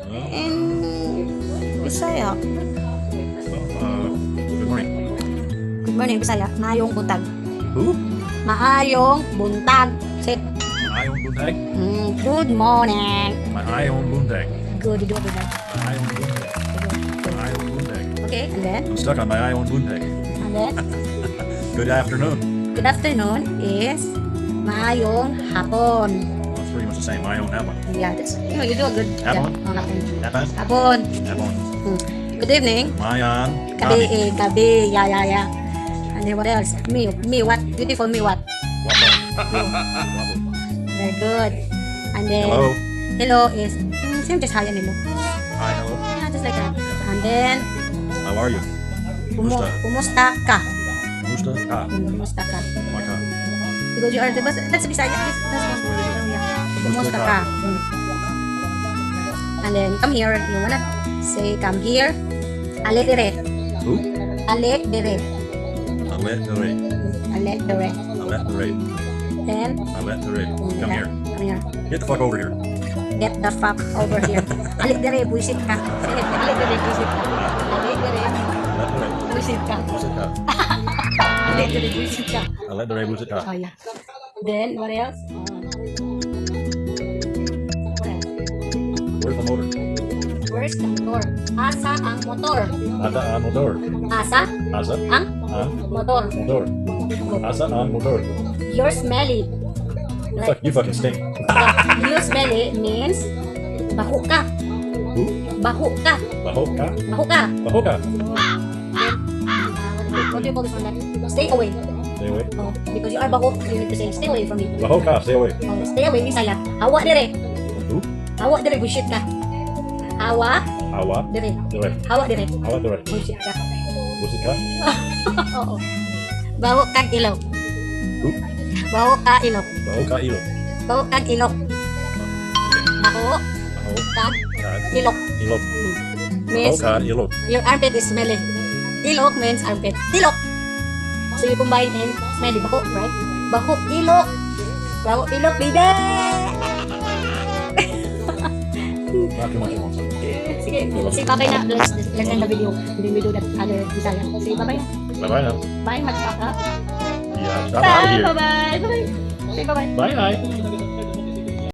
in Bisaya. Good morning. Good morning, Bisaya. Maayong buntag. Who? Maayong buntag. Sit. Maayong buntag. Good morning. Maayong buntag. Good, you do it. Maayong buntag. Maayong buntag. Okay, and then? I'm stuck on maayong buntag. And then? Good afternoon. Good afternoon is maayong hapon. Well, it's pretty much the same. Maayong hapon. Yeah, you do a good Hapon? Yeah, hapon. Hapon? Hapon. Hapon. Good evening. Mayan. Gabi, gabi. Yeah. And then what else? Me, what? Beautiful me, what? Very good. And then, Hello. hello is, same just hi and hello. Hi, hello. Yeah, just like that. And then, How are you? Kumusta? kumusta ka? Kumusta ka? Kumusta ka? Maka. Because you are the best. That's Bisaya. That's one. Yeah. Kumusta ka? And then, come here. You wanna say, come here. Ale dire. Who? Ale dire. Alet the rate. Ale dire. Alet the rate. Then, Alet the rate. Come here. Come here. Get the fuck over here. Get the fuck over here. Ale dire. Buisit ka. Sige, ale dire. Buisit ka. Ale dire. Alet the rate. Buisit ka. Busit ka. Ale dire. Buisit ka. Alet the rate. Busit ka. Oh, yeah. Then, what else? What else? Where's the motor? Where's the motor? Asa ang motor? Asa ang motor. Asa Asa ang ang motor? motor. Asa ang motor. You're smelly. Fuck, you fucking stink. You smelly means baho ka. Who? Baho ka. Baho ka? Baho ka. Baho ka? What do you call this one? Stay away. Stay away. Oh, because you are baho, you need to say stay away from me. Baho ka, stay away. Oh, stay away Bisaya. Hawa dire. Who? Hawa dire bullshit ka. Hawa Awa, dire. dire. Hawa dire. Awa, dire. Bullshit ka. Busit ka? Oo. Baho kag ilok. Who? Baho ka ilok. Baho ka ilo. Baho kag ilok. Baho Baho kag ka ilok. ilo. Baho Means ka ilo. your armpit is smelly. Ilok means armpit. Ilok. So you combine in smelly. Baho, right? Baho, ilok. Baho, ilok, baby! Not too much at once. Sige, sige, bye-bye na. Let's end the video. Then we do that other Bisaya. Sige, bye-bye na. Bye-bye now. Bye, magpaka. Yeah, stop out Bye, here. bye-bye. Bye-bye. Sige, bye-bye. Bye-bye.